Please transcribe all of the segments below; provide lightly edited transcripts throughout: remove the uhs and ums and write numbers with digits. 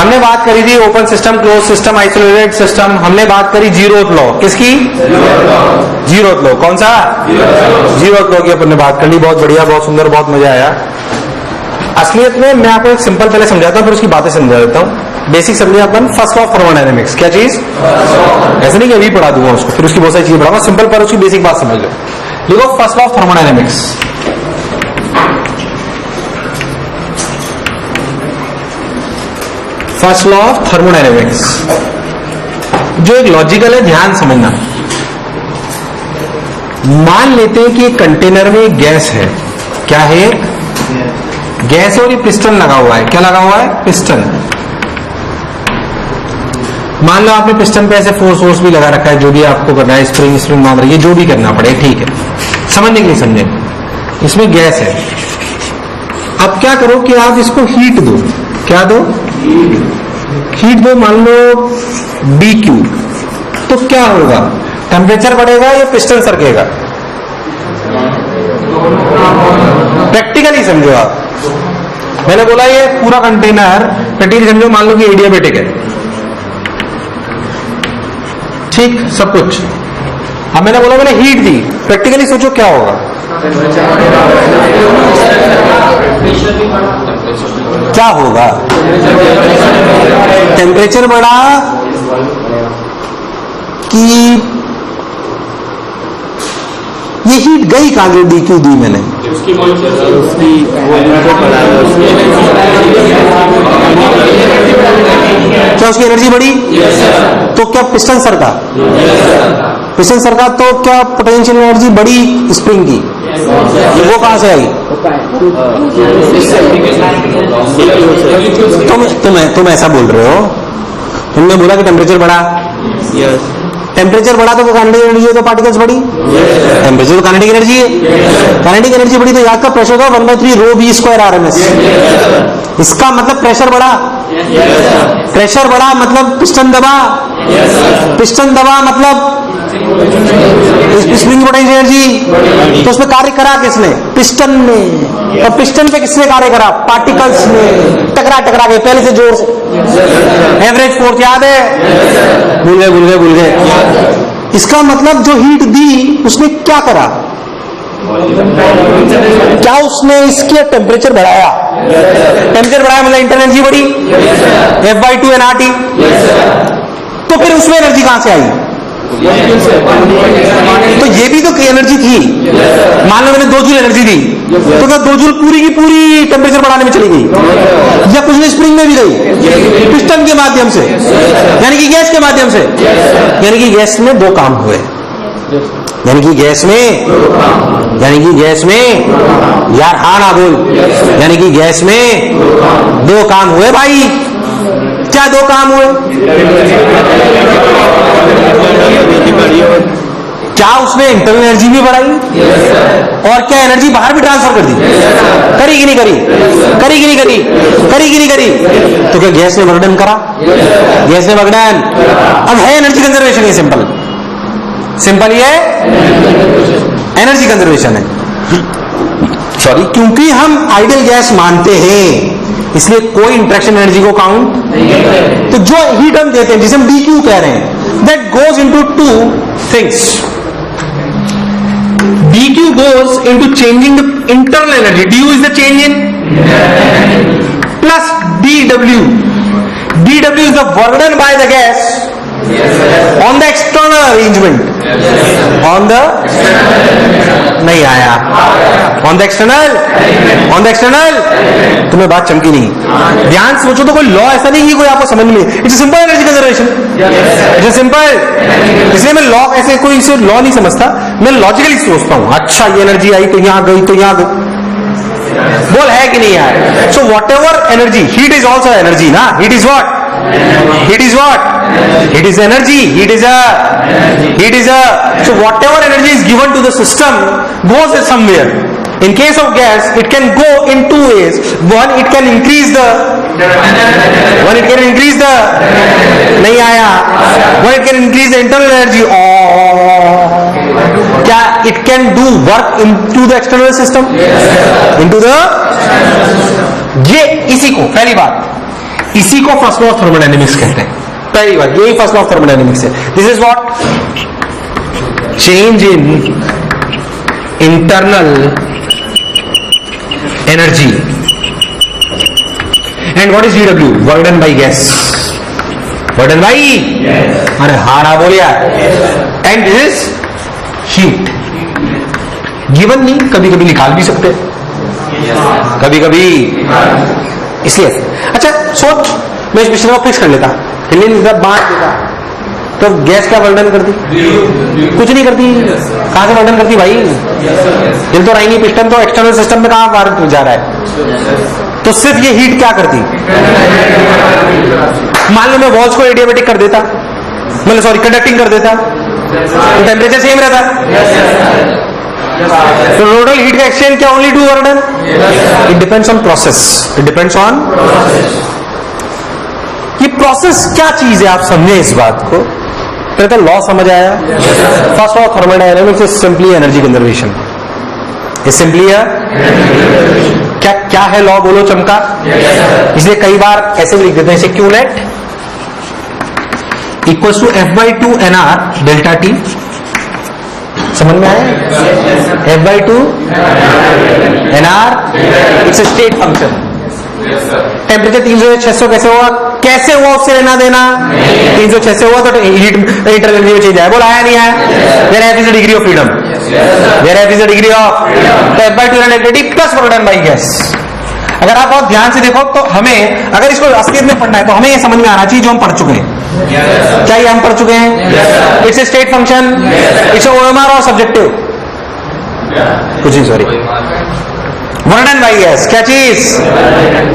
हमने बात करी थी open system, close system, isolated system. हमने बात करी जीरोथ लॉ। किसकी? Zeroth law. कौन सा? जीरोथ लॉ की अपन ने बात कर ली। बहुत बढ़िया, बहुत सुंदर, बहुत मजा आया। असलियत में मैं आपको एक सिंपल पहले समझाता हूं, फिर उसकी बातें समझा देता हूं। बेसिक समझिए अपन। First law of thermodynamics. क्या चीज? ऐसे नहीं कि अभी पढ़ा दूंगा उसको, फिर उसकी बहुत सारी चीजें पढ़ाऊंगा। सिंपल पर उसकी बेसिक बात समझ लो। देखो first law of thermodynamics. First law of thermodynamics जो एक लॉजिकल है, ध्यान समझना। मान लेते हैं कि कंटेनर में गैस है। क्या है? गैस और ये पिस्टन लगा हुआ है। क्या लगा हुआ है? पिस्टन। मान लो आपने पिस्टन पे ऐसे फोर्स भी लगा रखा है, जो भी आपको करना है, स्प्रिंग मान रही है, जो भी करना पड़े, ठीक है। समझने के लिए समझे। इसमें गैस है। अब क्या करो कि आप इसको हीट दो। क्या दो? हीट दो। मान लो BQ, तो क्या होगा? टेम्परेचर बढ़ेगा या पिस्टन सरकेगा? प्रैक्टिकली समझो आप। मैंने बोला ये पूरा कंटेनर प्रैक्टिकली समझो। मान लो कि एडियाबेटिक है, ठीक, सब कुछ। अब मैंने बोला मैंने हीट दी, प्रैक्टिकली सोचो क्या होगा? क्या होगा? टेम्परेचर बढ़ा कि ये हीट गई कहां? जो DQ दी मैंने, क्या उसकी एनर्जी बढ़ी? तो क्या पिस्टन सरका? पिस्टन सरका तो क्या पोटेंशियल एनर्जी बढ़ी स्प्रिंग की? वो कहां से आई? तुम ऐसा बोल रहे हो। तुमने बोला कि टेम्परेचर बढ़ा। टेम्परेचर बढ़ा तो काइनेटिक एनर्जी है, तो पार्टिकल्स बढ़ी। टेम्परेचर तो काइनेटिक एनर्जी है। काइनेटिक एनर्जी बढ़ी तो याद का प्रेशर का 1/3 ρ V² RMS। इसका मतलब प्रेशर बढ़ा। प्रेशर बढ़ा मतलब पिस्टन दबा। पिस्टन दबा मतलब स्प्रिंग पोटेंशियल एनर्जी। तो उसमें कार्य करा किसने? पिस्टन ने। और पिस्टन पे किसने कार्य करा? पार्टिकल्स ने। टकरा के पहले से जोर से। एवरेज फोर्स याद है? भूल गए। इसका मतलब जो हीट दी उसने क्या करा? क्या उसने इसके टेम्परेचर बढ़ाया? टेम्परेचर बढ़ाया मतलब इंटरनल एनर्जी बढ़ी, F/2 nRT। तो फिर उसमें एनर्जी कहां से आई? तो ये भी तो एनर्जी थी। मान लो मैंने 2 जूल एनर्जी दी, तो क्या 2 जूल पूरी की पूरी टेम्परेचर बढ़ाने में चली गई? या कुछ स्प्रिंग में भी गई? पिस्टन के माध्यम से, यानी कि गैस के माध्यम से। यानी कि गैस में 2 काम हुए। यानी कि गैस में यार हाँ ना बोल। यानी कि गैस में 2 काम हुए भाई। क्या 2 काम हुए? क्या उसने इंटरनल एनर्जी भी बढ़ाई और क्या एनर्जी बाहर भी ट्रांसफर कर दी? करी कि नहीं करी? तो क्या गैस ने वर्कडन करा? गैस ने वर्कडन। अब है एनर्जी कंजर्वेशन। ये सिंपल ये एनर्जी कंजर्वेशन है। सॉरी, क्योंकि हम आइडियल गैस मानते हैं इसलिए कोई इंटरेक्शन एनर्जी को काउंट नहीं। तो जो हीट हम देते हैं, जिसे हम DQ कह रहे हैं, that goes into 2 things. DQ goes into changing the internal energy. DU is the change in plus DW. DW is the work done by the gas on the external arrangement. On the नहीं आया। On the external तुम्हें बात चमकी नहीं। ध्यान सोचो तो कोई लॉ ऐसा नहीं कि कोई आपको समझ में। It's simple energy conservation. It's simple. इसलिए मैं लॉ ऐसे कोई इसे लॉ नहीं समझता, मैं लॉजिकली सोचता हूं। अच्छा ये एनर्जी आई तो यहां गई तो यहां गई। बोल है कि नहीं यार? So whatever energy, heat is also energy ना। Heat is what? Heat is energy. Heat is a. So whatever energy is given to the system goes somewhere. In case of gas, it can go in 2 ways. One, it can increase the. नहीं आया। One, it can increase the internal energy. क्या it can do work into the external system? Into the. ये इसी को पहली बात इसी को फर्स्ट लॉ ऑफ थर्मोडायनेमिक्स कहते हैं। पहली बात, यही फर्स्ट लॉ ऑफ थर्मोडायनेमिक्स है। This is what? Change in internal energy. And what is DW? Work done by gas. Work done by, अरे हाँ ना बोलिया। And this is heat. Given नहीं, कभी कभी निकाल भी सकते, कभी कभी। इसलिए अच्छा सोच, मैं इस विषय को फिक्स कर लेता, हिलने नहीं देता, बांट देता, तो गैस क्या वर्णन करती? कुछ नहीं करती। कहां से वर्णन करती भाई? हिल तो रही नहीं, पिस्टन तो एक्सटर्नल सिस्टम में कहां बाहर जा रहा है, तो सिर्फ ये हीट क्या करती? मान लो मैं वॉल्स को एडियाबेटिक कर देता, मतलब सॉरी कंडक्टिंग कर देता, तो टेम्परेचर सेम रहता। तो टोटल हीट का एक्सचेंज क्या? Only to work done. It depends on process. It depends on ये प्रोसेस क्या चीज है, आप समझे इस बात को। पहले तो लॉ समझ आया। First law of thermodynamics is simply energy conservation. Is simply क्या क्या है लॉ? बोलो चमका। इसलिए कई बार ऐसे भी लिख देते हैं, Q net equals to F/2 NR delta T. समझ में आया? F/2 NR it's a state function. Temperature 300 से 600 कैसे हुआ? कैसे हुआ उससे लेना देना। 300 600 हुआ तो हीट इंटरनल एनर्जी में चेंज आया। बोला आया नहीं आया? Where F is the degree of freedom. Where F is the degree of F/2 delta T plus work done by gas. अगर आप बहुत ध्यान से देखो तो हमें, अगर इसको असलियत में पढ़ना है तो हमें यह समझ में आना चाहिए जो हम पढ़ चुके हैं। क्या ये हम पढ़ चुके हैं? It's a state function, it's OMR और सब्जेक्टिव। कुछ नहीं, sorry, work done by gas. क्या चीज?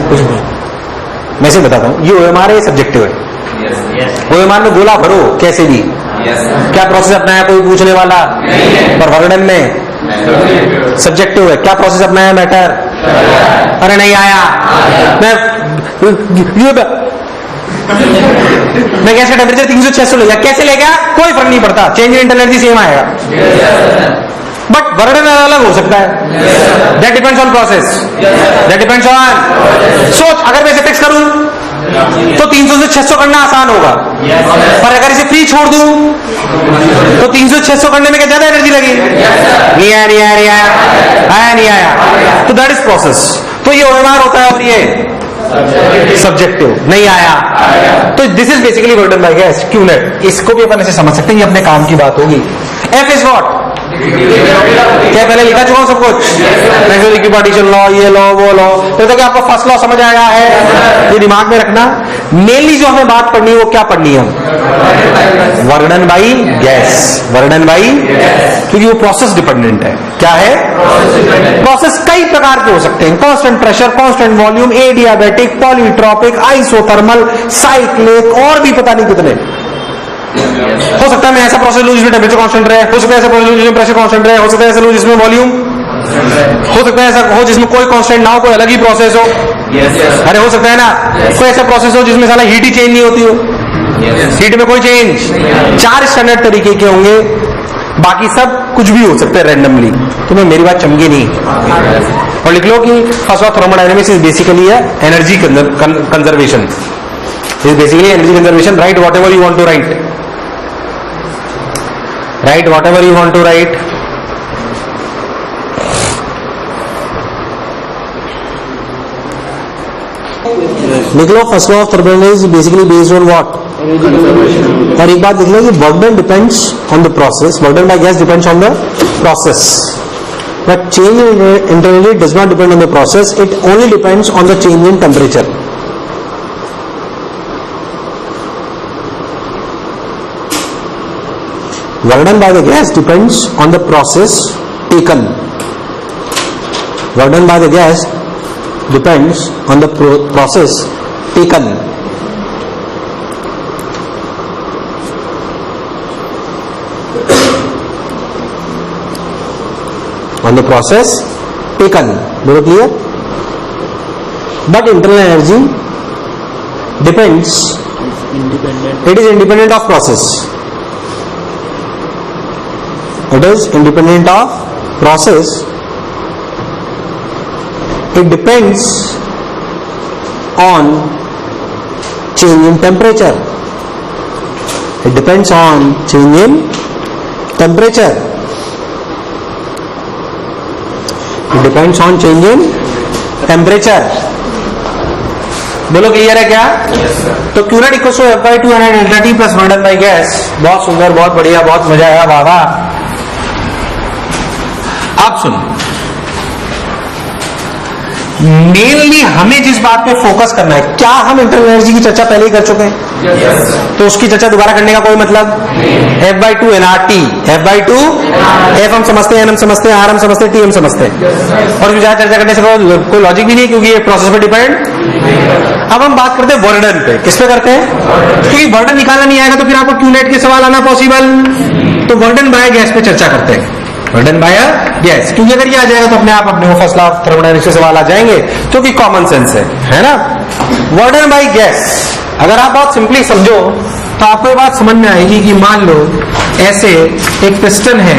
कुछ नहीं, मैं से बताता हूं। ये OMR है, सब्जेक्टिव है। OMR में गोला भरो कैसे भी। क्या प्रोसेस अपनाया कोई पूछने वाला? पर वर्क डन में सब्जेक्टिव है। क्या प्रोसेस अपनाया? मैटर। अरे नहीं आया, मैं गैस का टेम्परेचर 300 600 ले गया, कैसे ले गया कोई फर्क नहीं पड़ता, change in internal energy same आएगा। बट वर्क डन अलग हो सकता है। That depends on process. That depends on सोच। अगर मैं इसे फिक्स करूं तो 300 से 600 करना आसान होगा, पर अगर इसे फ्री छोड़ दूं तो 300 से 600 करने में क्या ज्यादा एनर्जी लगी? नहीं आया, नहीं आया, नहीं आया, आया नहीं आया। तो दैट इज प्रोसेस। तो ये OMR होता है और ये सब्जेक्टिव। नहीं आया तो this is basically work done by gas. Q net, इसको भी अपन ऐसे समझ सकते हैं, ये अपने काम की बात होगी। F is what? क्या पहले लिखा चुका हूं सब कुछ? इक्विपार्टीशन लॉ, ये लॉ, वो लॉ। तो क्या आपको फर्स्ट लॉ समझ आया है? ये दिमाग में रखना। मेनली जो हमें बात पढ़नी है वो क्या पढ़नी है? Work done by gas. Work done bye, क्योंकि वो प्रोसेस डिपेंडेंट है। क्या है? प्रोसेस कई प्रकार के हो सकते हैं। Constant pressure, constant volume, adiabatic, polytropic, isothermal, cyclic, और भी पता नहीं कितने। हो सकता है मैं ऐसा प्रोसेस लूं जिसमें टेम्परेचर कांस्टेंट रहे, हो सकता है ऐसा प्रोसेस लूं जिसमें प्रेशर कांस्टेंट रहे, हो सकता है ऐसा लूं जिसमें वॉल्यूम, हो सकता है ऐसा हो जिसमें कोई कांस्टेंट ना हो, कोई अलग ही प्रोसेस हो। अरे हो सकता है ना कोई ऐसा प्रोसेस हो जिसमें साला हीट ही चेंज नहीं होती हो, हीट में कोई चेंज। 4 स्टैंडर्ड तरीके के होंगे, बाकी सब कुछ भी हो सकता है रैंडमली। तुम्हें मेरी बात चमकी नहीं। और लिख लो कि first law of thermodynamics is basically energy conservation. Is basically energy conservation. Write whatever you want to write. Write whatever you want to write. लिख लो first law of thermodynamics basically based on what? और एक बात लिख लो कि work done depends on the process. Work done by gas depends on the process, but change internally does not depend on the process, it only depends on the change in temperature. Work done by the gas depends on the process taken. Work done by the gas depends on the process taken. On the process taken. Very clear? But internal energy depends. It is independent of process. It is independent of process. It depends on change in temperature. It depends on change in temperature. It depends on change in temperature. बोलो clear है क्या? तो Q not equal to F/2 and delta T plus work done by gas. बहुत सुंदर, बहुत बढ़िया, बहुत मजा आया. बाबा आप सुनो, मेनली हमें जिस बात पे फोकस करना है, क्या हम इंटरनल एनर्जी की चर्चा पहले ही कर चुके हैं? तो उसकी चर्चा दोबारा करने का कोई मतलब? F/2 nRT, F/2 F हम समझते हैं, N हम समझते हैं, R हम समझते हैं, T हम समझते हैं, और इसमें ज्यादा चर्चा करने से कोई लॉजिक भी नहीं, क्योंकि ये प्रोसेस पे डिपेंड. अब हम बात करते हैं वर्डन पे. किस पे करते हैं? क्योंकि वर्डन निकालना नहीं आएगा तो फिर आपको Q नेट के सवाल आना पॉसिबल. तो वर्डन बाय गैस पे चर्चा करते हैं. वर्डन बाय गैस, क्योंकि अगर ये आ जाएगा तो अपने आप अपने फर्स्ट लॉ ऑफ थर्मोडायनेमिक्स से सवाल आ जाएंगे, जो कि कॉमन सेंस है ना. वर्डन बाय गैस अगर आप बहुत सिंपली समझो तो आपको ये बात समझ में आएगी कि मान लो ऐसे एक पिस्टन है,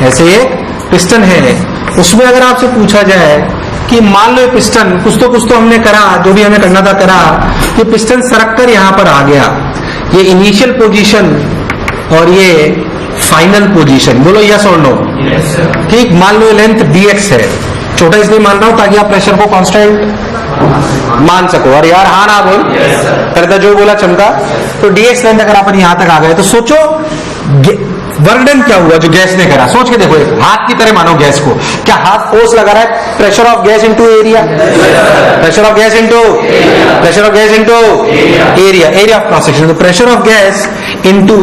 ऐसे एक पिस्टन है, उसमें अगर आपसे पूछा जाए कि मान लो ये पिस्टन कुछ तो हमने करा, जो भी हमें करना था करा, ये पिस्टन सरक कर यहां पर आ गया. ये इनिशियल पोजीशन और ये फाइनल पोजीशन. बोलो यस और नो. ठीक, मान लो लेंथ dx है. छोटा इसलिए मान रहा हूं ताकि आप प्रेशर को कांस्टेंट मान सको. और यार हाँ ना बोल, पहले जो बोला चमका. तो dx लेंथ अगर अपन यहां तक आ गए तो सोचो वर्क डन क्या हुआ जो गैस ने करा. सोच के देखो, एक हाथ की तरह मानो गैस को. क्या हाथ फोर्स लगा रहा है? Pressure of gas into area, pressure of gas into pressure of gas into area, area of cross section. तो pressure of gas into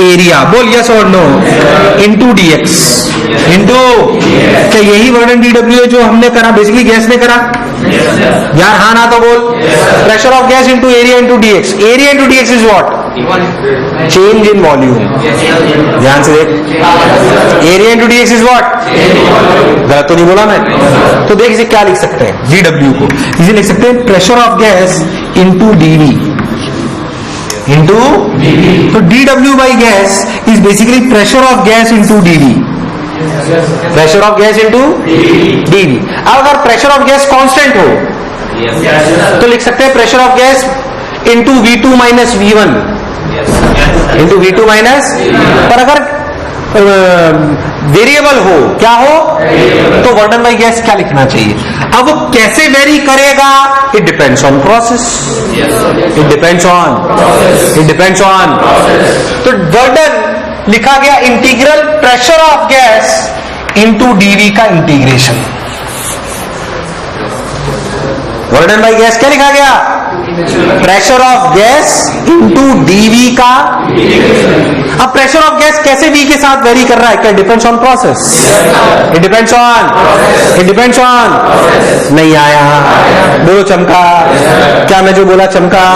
area. बोल यस और नो. इनटू dx इनटू, क्या यही वर्डन dw है जो हमने करा, बेसिकली गैस ने करा? यार हाँ ना तो बोल. Pressure of gas into area into dx. Area into dx is what? Change in volume. ध्यान से देख, area into dx is what? गलत तो नहीं बोला मैं? तो देख इसे क्या लिख सकते हैं, dw को इसे लिख सकते हैं pressure of gas into dv into. तो dw by gas is basically pressure of gas into dv. Pressure of gas into dv. अगर प्रेशर ऑफ गैस कांस्टेंट हो तो लिख सकते हैं pressure of gas into V2 minus V1 into V2 minus. पर अगर variable हो, क्या हो? तो वर्डन बाई गैस क्या लिखना चाहिए? अब वो कैसे वेरी करेगा? It depends on process. It depends on. तो वर्डन लिखा गया integral pressure of gas into DV का इंटीग्रेशन. वर्डन बाई गैस क्या लिखा गया? Pressure of gas into DV का. अब प्रेशर ऑफ गैस कैसे v के साथ वेरी कर रहा है? क्या depends on process? It depends on. नहीं आया, बोलो चमका. क्या मैं जो बोला चमका?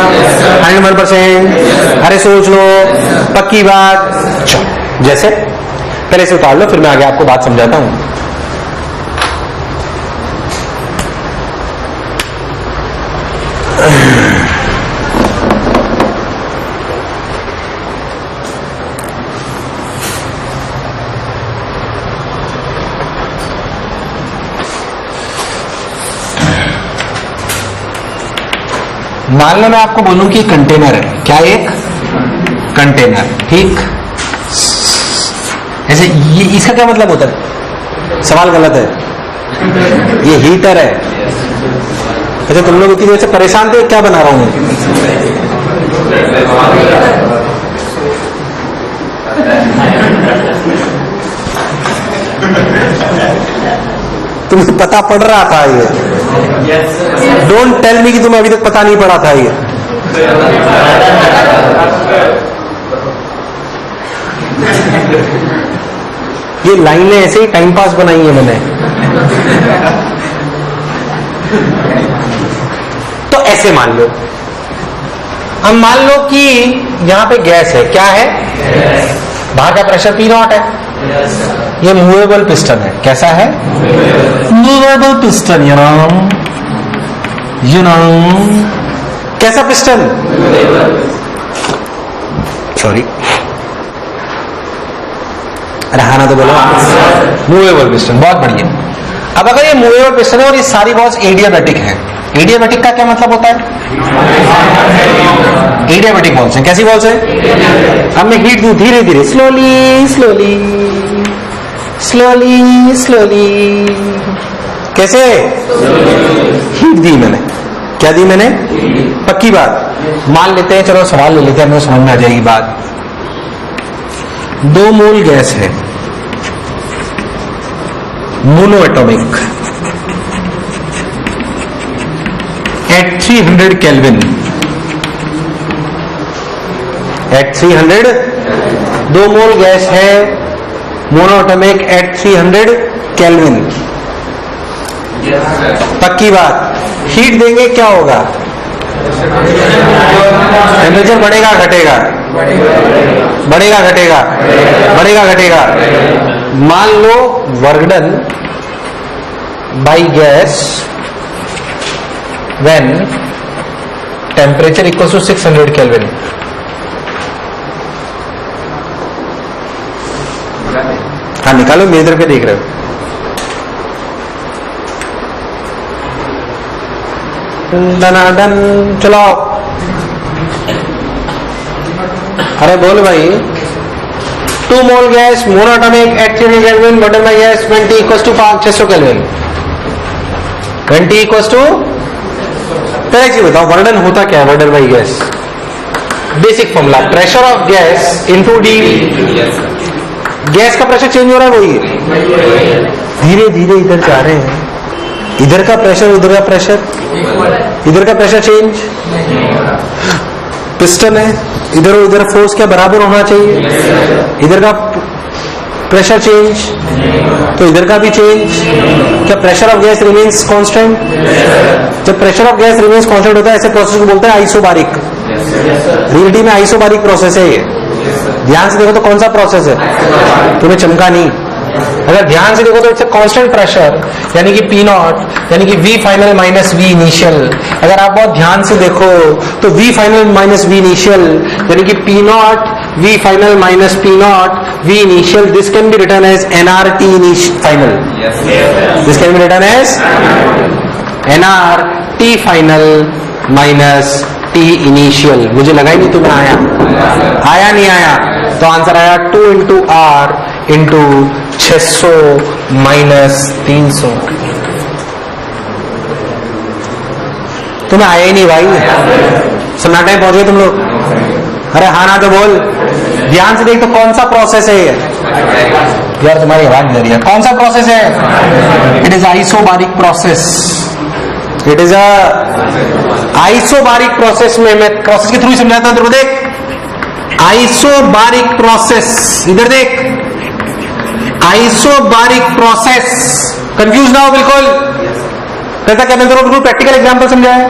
100%. अरे सोच लो, पक्की बात. जैसे पहले से उतार लो, फिर मैं आगे आपको बात समझाता हूं. मान लो मैं आपको बोलूं कि कंटेनर है. क्या? एक कंटेनर. ठीक, ऐसे ये इसका क्या मतलब होता है? सवाल गलत है. ये हीटर है. अच्छा, तुम लोग इतनी देर से परेशान थे, क्या बना रहा हूं मैं? तुम्हें पता पड़ रहा था ये? डोंट टेल मी कि तुम्हें अभी तक पता नहीं पड़ा था ये. ये लाइनें ऐसे ही टाइम पास बनाई है मैंने. तो ऐसे मान लो, हम मान लो कि यहां पे गैस है. क्या है? बाहर का प्रेशर P0 है. ये मूवेबल पिस्टन है. कैसा है? Movable piston. यू नो कैसा पिस्टन? सॉरी, अरे हाँ ना तो बोलो. Movable piston. बहुत बढ़िया. अब अगर ये मूवेबल पिस्टन है और ये सारी बॉल्स एडियाबैटिक है, एडियाबैटिक का क्या मतलब होता है? एडियाबैटिक वॉल्स है। कैसी वॉल्स है? अब मैं हीट दूं धीरे धीरे, स्लोली स्लोली स्लोली स्लोली। कैसे? हीट दी मैंने। क्या दी मैंने? पक्की बात। मान लेते हैं, चलो सवाल ले लेते हैं, हमें समझ में आ जाएगी बात। 2 मोल गैस है, monoatomic, at 300 kelvin. At 300 2 mole gas है, मोनो एटॉमिक, एट 300 केल्विन। पक्की बात। हीट देंगे क्या होगा? टेम्परेचर बढ़ेगा घटेगा? बढ़ेगा घटेगा? बढ़ेगा घटेगा? मान लो work done by gas when temperature equal to 600 kelvin. हाँ निकालो, मेरी तरफ देख रहे हो। डन चलो। अरे बोल भाई। 2 mole gas, monoatomic, at 300 kelvin, work done by gas 20 equal to 600 kelvin. 20 equal to, पहले चीज बताओ वर्क डन होता क्या है? Work done by gas basic formula, pressure of gas into D. Gas का प्रेशर चेंज हो रहा है, वही धीरे धीरे इधर जा रहे हैं। इधर का प्रेशर, उधर का प्रेशर, इधर का प्रेशर चेंज। पिस्टन है, इधर उधर फोर्स क्या बराबर होना चाहिए? इधर का प्रेशर चेंज तो इधर का भी चेंज। क्या pressure of gas remains constant? जब pressure of gas remains constant होता है, ऐसे प्रोसेस को बोलते हैं आइसोबारिक। रियलिटी में आइसोबारिक प्रोसेस है ये। ध्यान से देखो तो कौन सा प्रोसेस है? तुम्हें चमका नहीं। अगर ध्यान से देखो तो इट्स ए कांस्टेंट प्रेशर, यानी कि P नॉट, यानी कि V final minus V initial. अगर आप बहुत ध्यान से देखो तो V final minus V initial, यानी कि P naught V final minus P naught V initial, this can be written as NRT final. This can be written as NRT final minus T initial. मुझे लगा ही नहीं तुम्हें आया नहीं आया। तो आंसर आया 2 इंटू R इंटू 600 माइनस 300। तुम्हें आया ही नहीं भाई, सन्नाटे में पहुंच गए तुम लोग। अरे हाँ ना तो बोल। ध्यान से देख तो कौन सा प्रोसेस है ये? यार तुम्हारी आवाज नहीं आ रही है। कौन सा प्रोसेस है? It is isobaric process. It is isobaric process में मैं प्रोसेस के थ्रू ही समझाता हूं। देख आइसोबारिक प्रोसेस, इधर देख आइसोबारिक प्रोसेस। कंफ्यूज ना हो बिल्कुल। कैसा क्या मैंने बिल्कुल प्रैक्टिकल एग्जांपल समझाया?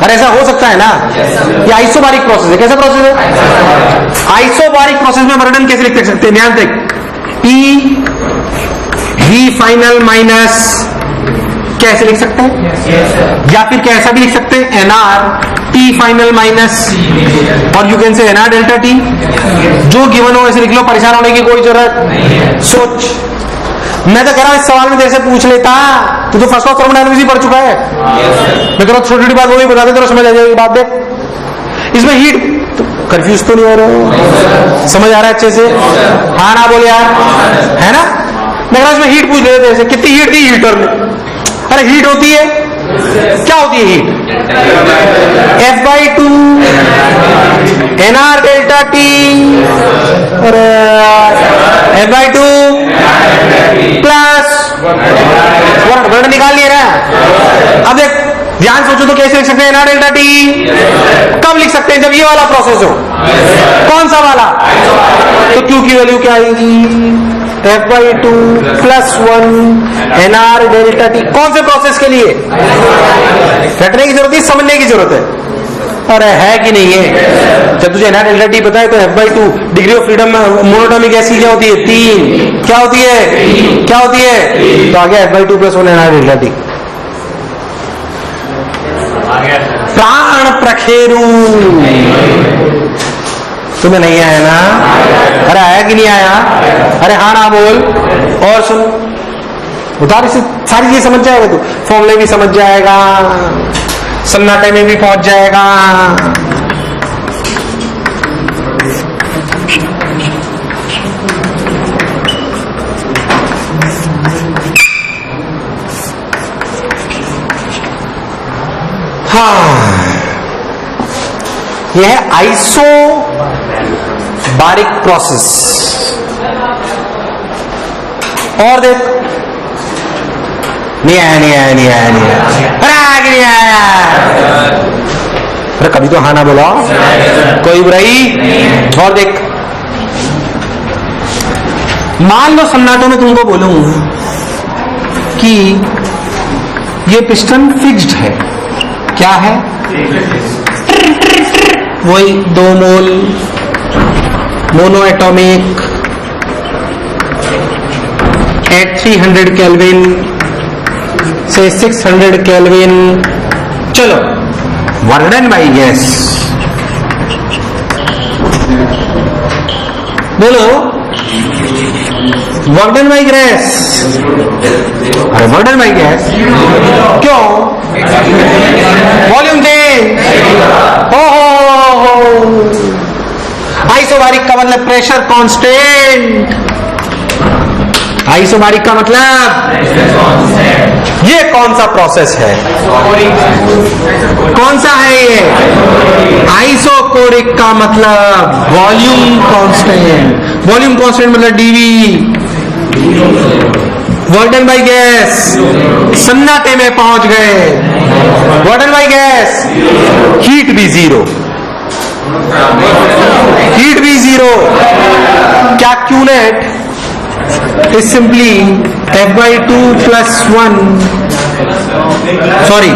अरे ऐसा हो सकता है ना? ये आइसोबारिक प्रोसेस है। कैसा प्रोसेस है? आइसोबारिक प्रोसेस में वर्णन कैसे लिख सकते हैं? ध्यान देख, P V फाइनल माइनस, कैसे लिख सकते हैं? या फिर कैसा भी लिख सकते हैं, NR T फाइनल माइनस, और you can say NR delta T। जो गिवन हो ऐसे लिख लो, परेशान होने की कोई जरूरत। सोच, मैं तो कह रहा हूं इस सवाल में तेरे से पूछ लेता, तू तो फर्स्ट क्लास थर्मोडायनामिक्स पढ़ चुका है। मैं कह रहा छोटी छोटी बात वो भी बता दे, तेरा समझ आ जाएगी बात। देख इसमें हीट, कंफ्यूज तो नहीं हो रहे हो? समझ आ रहा है अच्छे से? हाँ ना बोल यार, है ना? मैं कह रहा इसमें हीट पूछ लेते तेरे से, कितनी हीट दी हीटर में? अरे हीट होती है, क्या होती है heat? F/2 NR delta T, अरे F/2 प्लस वर्ड निकाल लिया ना। अब देख ध्यान सोचो तो कैसे लिख सकते हैं NR डेल्टा T? कब लिख सकते हैं? जब ये वाला प्रोसेस हो। कौन सा वाला? तो Q की वैल्यू क्या आएगी? F/2 plus 1 NR delta T। कौन से प्रोसेस के लिए? रटने की जरूरत है, समझने की जरूरत है। अरे है कि नहीं है? जब तुझे NR डेल्टा T पता है तो F/2 degree of freedom monoatomic gas की क्या होती है? 3। क्या होती है? क्या होती है? तो आ गया F/2 plus 1 NR delta T। प्राण प्रखेरु, तुम्हें नहीं आया ना? अरे आया कि नहीं आया? अरे हाँ ना बोल। और सुन, उतार से सारी चीज समझ जाएगा तू, फॉर्मूले भी समझ जाएगा, सन्नाटे में भी पहुंच जाएगा। हाँ, यह है आइसोबारिक प्रोसेस। और देख, नहीं आया, नहीं आया, नहीं आया, नहीं आया, अरे आगे नहीं आया। अरे कभी तो हाँ ना बोला, कोई बुराई। और देख, मान लो सन्नाटों में तुमको बोलूंगा कि ये पिस्टन फिक्स्ड है। क्या है? वही 2 मोल मोनो एटॉमिक एट 300 केल्विन से 600 केल्विन। चलो, वर्डन बाई गैस बोलो, वर्डन बाई गैस। अरे वर्डन बाई गैस क्यों? Volume change. हो आइसोबारिक का मतलब प्रेशर कांस्टेंट। आइसोबारिक का मतलब ये कौन सा प्रोसेस है? कौन सा है ये? आइसोकोरिक का मतलब वॉल्यूम कांस्टेंट। वॉल्यूम कांस्टेंट मतलब डीवी। वर्डन बाई गैस, सन्नाटे में पहुंच गए। वर्डन बाई गैस, हीट भी जीरो, हीट भी जीरो। क्या QNet is simply f/2 plus 1, sorry,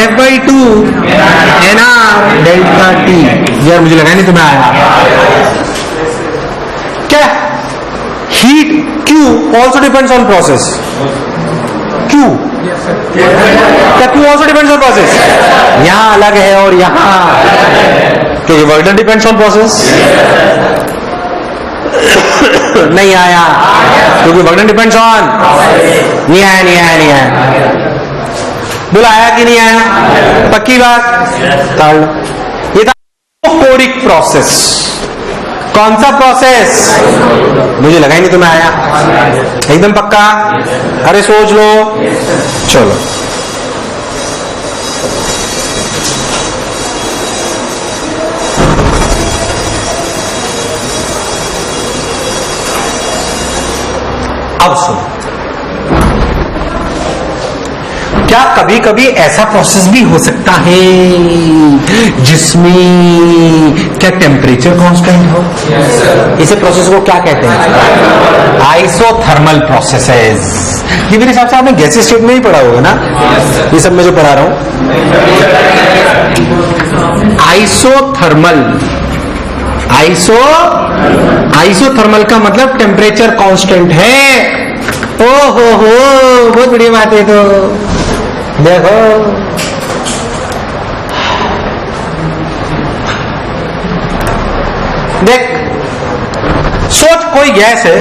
f/2 nr delta t। यार मुझे लगा नहीं तुम्हें आया क्या? Heat Q also depends on process। Q क्या Q also depends on process? यहां अलग है और यहां, क्योंकि वर्डन डिपेंड्स ऑन प्रोसेस। नहीं आया क्योंकि वर्डन डिपेंड्स ऑन। नहीं आया, नहीं आया, नहीं आया। बोला आया कि नहीं आया? पक्की बात। ये था कोरिक प्रोसेस। कौन सा प्रोसेस? मुझे लगा ही नहीं तुम्हें आया। एकदम पक्का? अरे सोच लो। चलो, अब सुनो, क्या कभी कभी ऐसा प्रोसेस भी हो सकता है जिसमें क्या टेम्परेचर कांस्टेंट हो? इसे प्रोसेस को क्या कहते हैं? Isothermal processes. ये मेरे हिसाब से आपने गैसीय स्टेट में ही पढ़ा होगा ना, ये सब मैं जो पढ़ा रहा हूं। आइसोथर्मल, आइसोथर्मल का मतलब टेम्परेचर कांस्टेंट है। ओ हो, बहुत बढ़िया बात है। तो देखो, देख, सोच कोई गैस है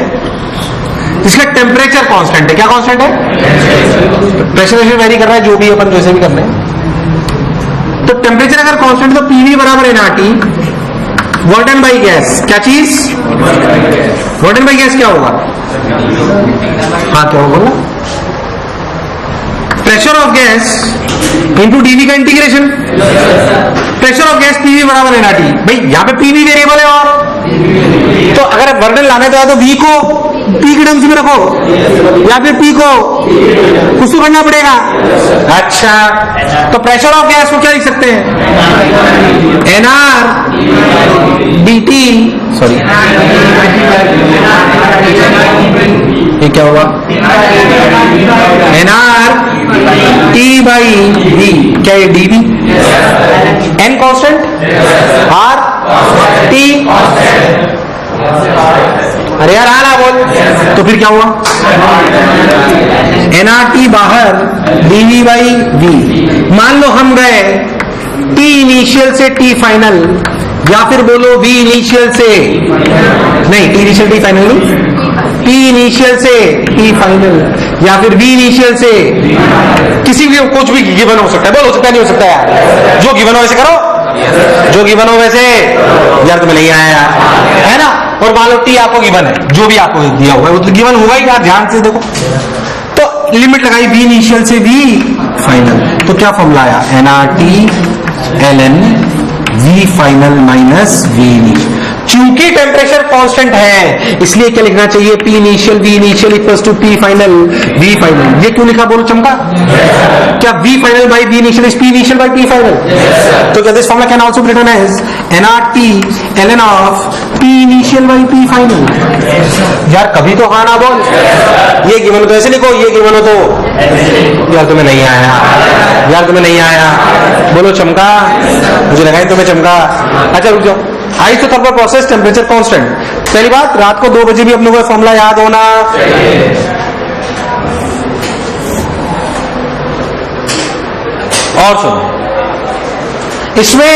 जिसका टेम्परेचर कांस्टेंट है। क्या कांस्टेंट है? प्रेशर वेरी कर रहा है, जो भी अपन जैसे भी कर रहे हैं। तो टेम्परेचर अगर कांस्टेंट तो पीवी बराबर एनआरटी वर्डन बाई गैस। क्या चीज? वर्डन बाई गैस क्या होगा? हाँ क्या होगा? Pressure of gas into DV का integration. Pressure of gas PV बराबर एनआरटी। भाई यहां पे पीवी वेरिएबल है, और तो अगर वर्डन लाने तो या तो वी को पी के टर्म्स में रखो या फिर पी को कुछ तो करना पड़ेगा। अच्छा, तो प्रेशर ऑफ गैस को क्या लिख सकते हैं? एनआर डीटी, सॉरी ये क्या होगा? NR T by V. क्या ये DV? N constant, R T. अरे यार आना बोल। तो फिर क्या हुआ? एनआरटी बाहर, डीवी बाई वी। मान लो हम गए टी इनिशियल से टी फाइनल, या फिर बोलो वी इनिशियल से, नहीं टी इनिशियल टी फाइनल नहीं, P इनिशियल से P फाइनल या फिर V इनिशियल से किसी भी कुछ भी गिवन हो सकता है, बोल हो सकता है नहीं हो सकता यार, जो गिवन हो वैसे करो, जो गिवन हो वैसे। यार तुम्हें नहीं आया यार, है ना। और मान लो T आपको गिवन है, जो भी आपको दिया हुआ है वो तो गिवन होगा ही यार, ध्यान से देखो। तो लिमिट लगाई V इनिशियल से V फाइनल, तो क्या फॉर्मूला आया, NRT ln V final minus V initial. चूंकि टेम्परेचर कांस्टेंट है इसलिए क्या लिखना चाहिए, P initial V initial equals to P final V final. ये क्यों लिखा बोलो चमका, क्या V final by V initial is P initial by P final. तो क्या this formula can also be written as NRT ln of P initial by P final. यार कभी तो हाँ ना बोल, ये गिवन हो तो ऐसे लिखो, ये गिवन हो तो यार तुम्हें नहीं आया, यार तुम्हें नहीं आया, बोलो चमका, मुझे लगा तुम्हें चमका। अच्छा रुक जाओ, high thermal process temperature constant. पहली बात, रात को 2 बजे भी अपने को फॉर्मूला याद होना। और सुनो, इसमें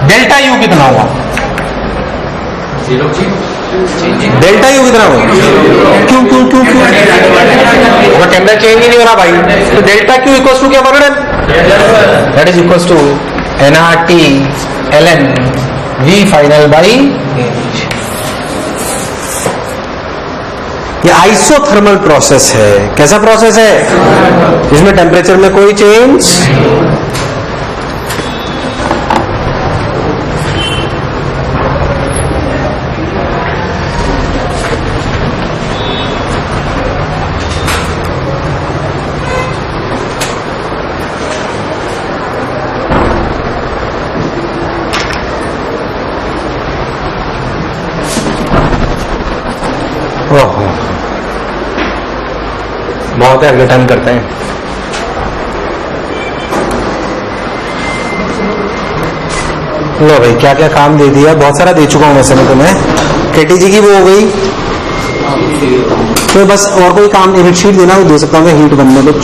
डेल्टा यू कितना हुआ, डेल्टा यू कितना हुआ, क्यों क्यों क्यों क्यों, वो टेम्परेचर चेंज ही नहीं हो रहा भाई, तो डेल्टा क्यू इक्वल्स टू क्या वर्णन, that is equals to NRT ln V final by. ये आइसोथर्मल प्रोसेस है। कैसा प्रोसेस है, जिसमें टेम्परेचर में कोई चेंज, बहुत है, अगले टाइम करते हैं। लो भाई, क्या क्या काम दे दिया, बहुत सारा दे चुका हूं वैसे मैं तुम्हें। केटी जी की वो हो गई, तो बस और कोई काम हीट शीट देना वो दे सकता हूँ, हीट वन में कुछ,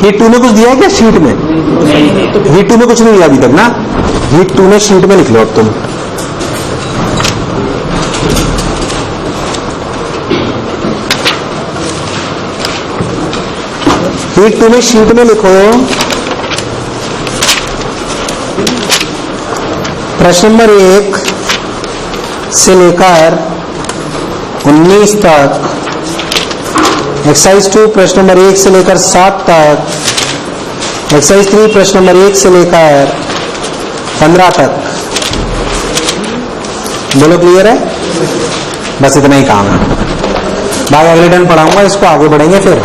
हीट 2 में कुछ दिया है क्या शीट में, हीट 2 में कुछ नहीं दिया अभी तक ना, हीट 2 में शीट में लिख लो अब तुम। हीट 2 में शीट में लिखो, प्रश्न नंबर 1 से लेकर 19 तक, एक्सरसाइज 2 प्रश्न नंबर 1 से लेकर 7 तक, एक्सरसाइज 3 प्रश्न नंबर 1 से लेकर 15 तक। बोलो क्लियर है, बस इतना ही काम है। बाकी अगले दिन पढ़ाऊंगा, इसको आगे बढ़ेंगे फिर।